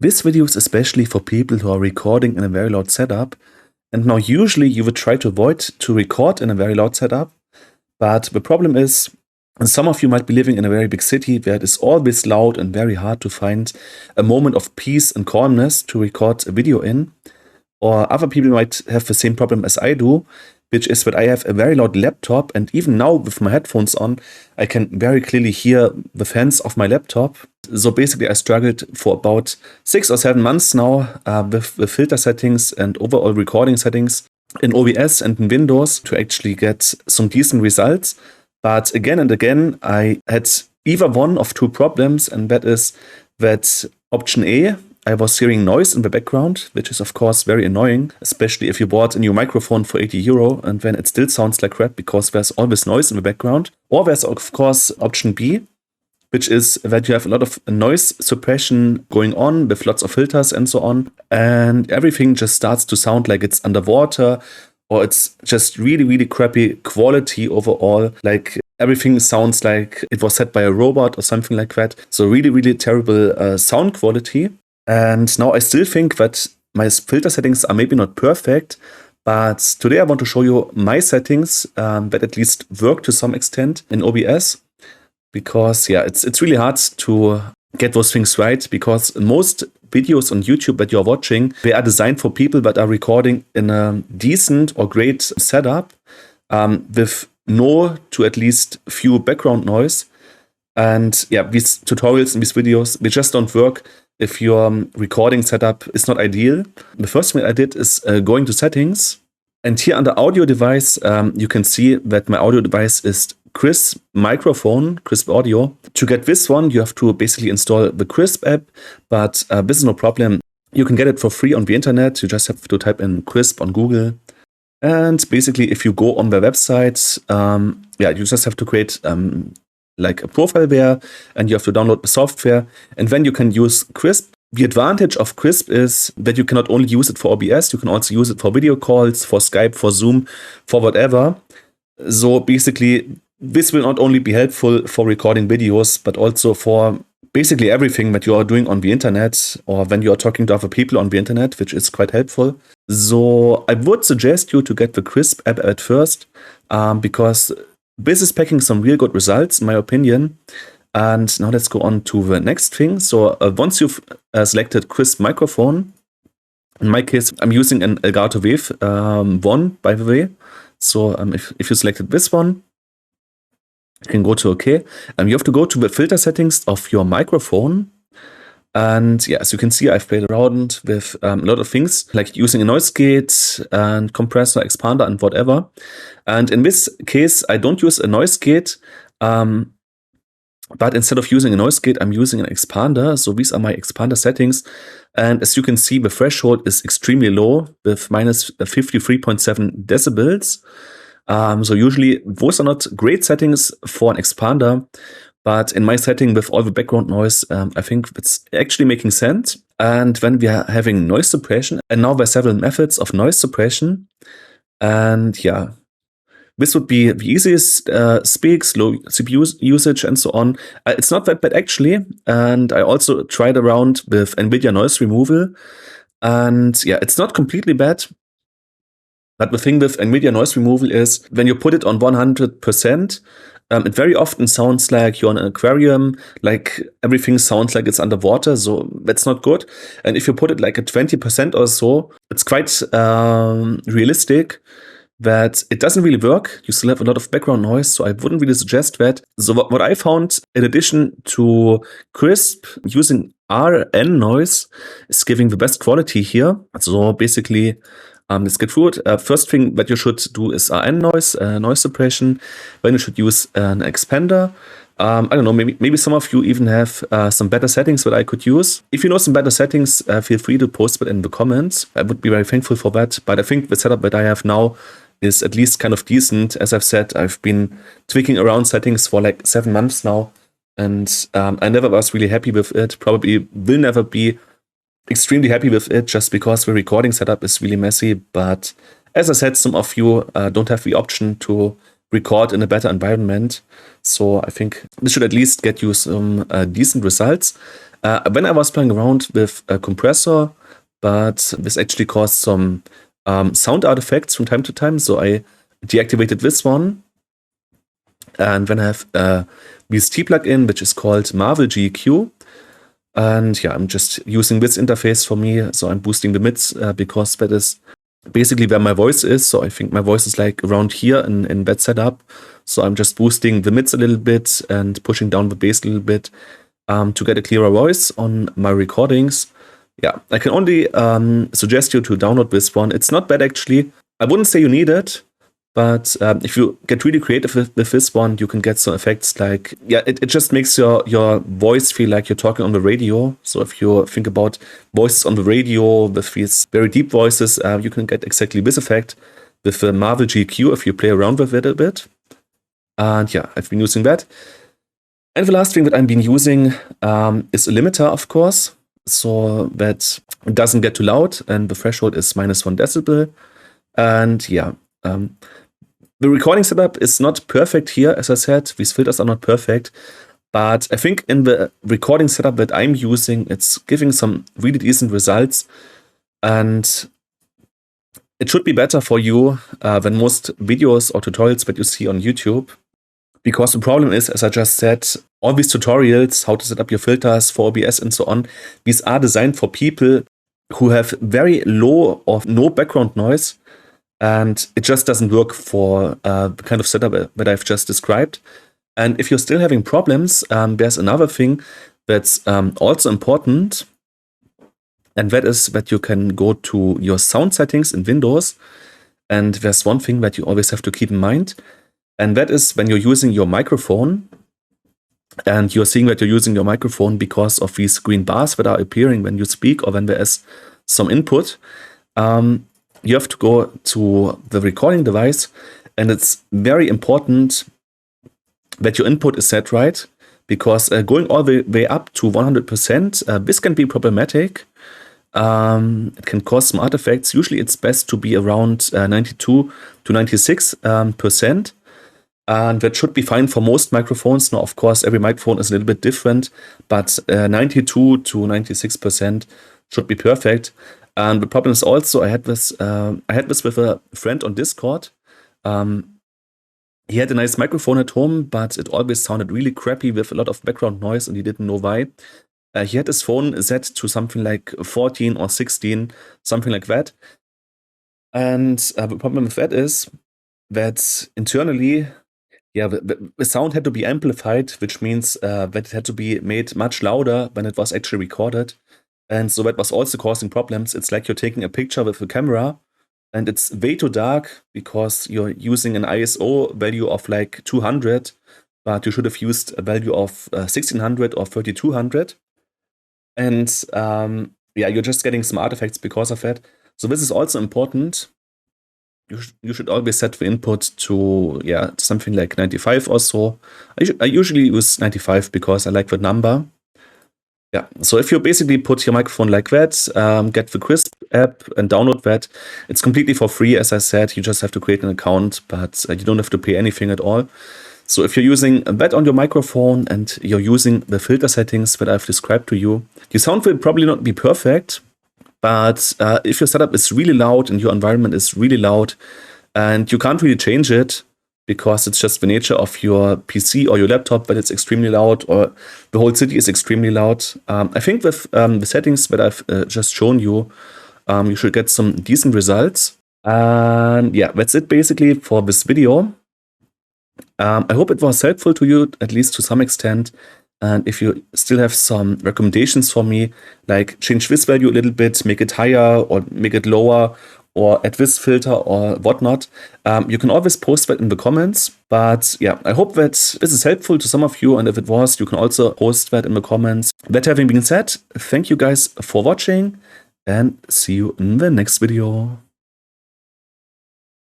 This video is especially for people who are recording in a very loud setup. And now usually you would try to avoid to record in a very loud setup. But the problem is, some of you might be living in a very big city where it is always loud and very hard to find a moment of peace and calmness to record a video in. Or other people might have the same problem as I do, which is that I have a very loud laptop, and even now with my headphones on, I can very clearly hear the fans of my laptop. So basically I struggled for about 6 or 7 months now with the filter settings and overall recording settings in OBS and in Windows to actually get some decent results. But again and again, I had either one of two problems, and that is that option A, I was hearing noise in the background, which is of course very annoying, especially if you bought a new microphone for €80 and then it still sounds like crap because there's always noise in the background. Or there's of course option B, which is that you have a lot of noise suppression going on with lots of filters and so on, and everything just starts to sound like it's underwater, or it's just really, really crappy quality overall. Like everything sounds like it was set by a robot or something like that. So really, really terrible sound quality. And now I still think that my filter settings are maybe not perfect, but today I want to show you my settings that at least work to some extent in OBS. Because yeah, it's really hard to get those things right, because most videos on YouTube that you're watching, they are designed for people that are recording in a decent or great setup with no to at least few background noise. And yeah, these tutorials and these videos, they just don't work if your recording setup is not ideal. The first thing I did is going to settings. And here under audio device, you can see that my audio device is Crisp microphone, Crisp audio. To get this one, you have to basically install the Crisp app, but this is no problem. You can get it for free on the internet. You just have to type in Crisp on Google. And basically, if you go on their website, yeah, you just have to create like a profile there, and you have to download the software, and then you can use Crisp. The advantage of Crisp is that you can not only use it for OBS, you can also use it for video calls, for Skype, for Zoom, for whatever. So basically, this will not only be helpful for recording videos, but also for basically everything that you are doing on the internet, or when you are talking to other people on the internet, which is quite helpful. So I would suggest you to get the Crisp app at first, because this is packing some real good results, in my opinion. And now let's go on to the next thing. So once you've selected Crisp microphone, in my case, I'm using an Elgato Wave 1, by the way. So if you selected this one, you can go to OK. You have to go to the filter settings of your microphone. And yeah, as you can see, I've played around with a lot of things, like using a noise gate and compressor, expander, and whatever. And in this case, I don't use a noise gate, but instead of using a noise gate, I'm using an expander. So these are my expander settings. And as you can see, the threshold is extremely low with minus 53.7 decibels. So usually those are not great settings for an expander, but in my setting with all the background noise, I think it's actually making sense. And when we are having noise suppression, and now there are several methods of noise suppression, and yeah, this would be the easiest, speaks, low CPU usage, and so on. It's not that bad actually, and I also tried around with NVIDIA noise removal, and yeah, it's not completely bad. But the thing with NVIDIA noise removal is when you put it on 100%, it very often sounds like you're in an aquarium, like everything sounds like it's underwater, so that's not good. And if you put it like at 20% or so, it's quite realistic that it doesn't really work. You still have a lot of background noise, so I wouldn't really suggest that. So what I found, in addition to Crisp, using RN noise is giving the best quality here. So basically, let's get through it. First thing that you should do is RN noise, noise suppression. Then you should use an expander. I don't know, maybe some of you even have some better settings that I could use. If you know some better settings, feel free to post it in the comments. I would be very thankful for that. But I think the setup that I have now is at least kind of decent. As I've said, I've been tweaking around settings for like 7 months now, and I never was really happy with it. Probably will never be extremely happy with it, just because the recording setup is really messy. But as I said, some of you don't have the option to record in a better environment. So I think this should at least get you some decent results. When I was playing around with a compressor, but this actually caused some sound artifacts from time to time, so I deactivated this one. And then I have VST plugin, which is called Marvel GQ. And yeah, I'm just using this interface for me. So I'm boosting the mids because that is basically where my voice is. So I think my voice is like around here in that setup. So I'm just boosting the mids a little bit and pushing down the bass a little bit to get a clearer voice on my recordings. Yeah, I can only suggest you to download this one. It's not bad actually. I wouldn't say you need it. But if you get really creative with this one, you can get some effects like, yeah, it just makes your voice feel like you're talking on the radio. So if you think about voices on the radio with these very deep voices, you can get exactly this effect with the Marvel GQ if you play around with it a bit. And yeah, I've been using that. And the last thing that I've been using is a limiter, of course, so that it doesn't get too loud and the threshold is -1 decibel. And yeah, the recording setup is not perfect here, as I said. These filters are not perfect. But I think in the recording setup that I'm using, it's giving some really decent results. And it should be better for you than most videos or tutorials that you see on YouTube. Because the problem is, as I just said, all these tutorials, how to set up your filters for OBS and so on, these are designed for people who have very low or no background noise. And it just doesn't work for the kind of setup that I've just described. And if you're still having problems, there's another thing that's also important. And that is that you can go to your sound settings in Windows. And there's one thing that you always have to keep in mind. And that is when you're using your microphone. And you're seeing that you're using your microphone because of these green bars that are appearing when you speak or when there is some input. You have to go to the recording device, and it's very important that your input is set right, because going all the way up to 100%, this can be problematic. It can cause some artifacts. Usually it's best to be around 92 to 96%, and that should be fine for most microphones. Now, of course, every microphone is a little bit different, but 92 to 96% should be perfect. And the problem is also, I had this with a friend on Discord. He had a nice microphone at home, but it always sounded really crappy with a lot of background noise, and he didn't know why. He had his phone set to something like 14 or 16, something like that. And the problem with that is that internally, yeah, the sound had to be amplified, which means that it had to be made much louder when it was actually recorded. And so that was also causing problems. It's like you're taking a picture with a camera and it's way too dark because you're using an ISO value of like 200, but you should have used a value of 1600 or 3200. And yeah, you're just getting some artifacts because of that. So this is also important. You should always set the input to, yeah, something like 95 or so. I usually use 95 because I like the number. Yeah, so if you basically put your microphone like that, get the Crisp app and download that, it's completely for free, as I said. You just have to create an account, but you don't have to pay anything at all. So if you're using that on your microphone and you're using the filter settings that I've described to you, your sound will probably not be perfect, but if your setup is really loud and your environment is really loud and you can't really change it, because it's just the nature of your PC or your laptop that it's extremely loud, or the whole city is extremely loud. I think with the settings that I've just shown you, you should get some decent results. And yeah, that's it basically for this video. I hope it was helpful to you, at least to some extent. And if you still have some recommendations for me, like change this value a little bit, make it higher or make it lower, or add this filter or whatnot, you can always post that in the comments. But yeah, I hope that this is helpful to some of you, and if it was, you can also post that in the comments. That having been said, thank you guys for watching, and see you in the next video.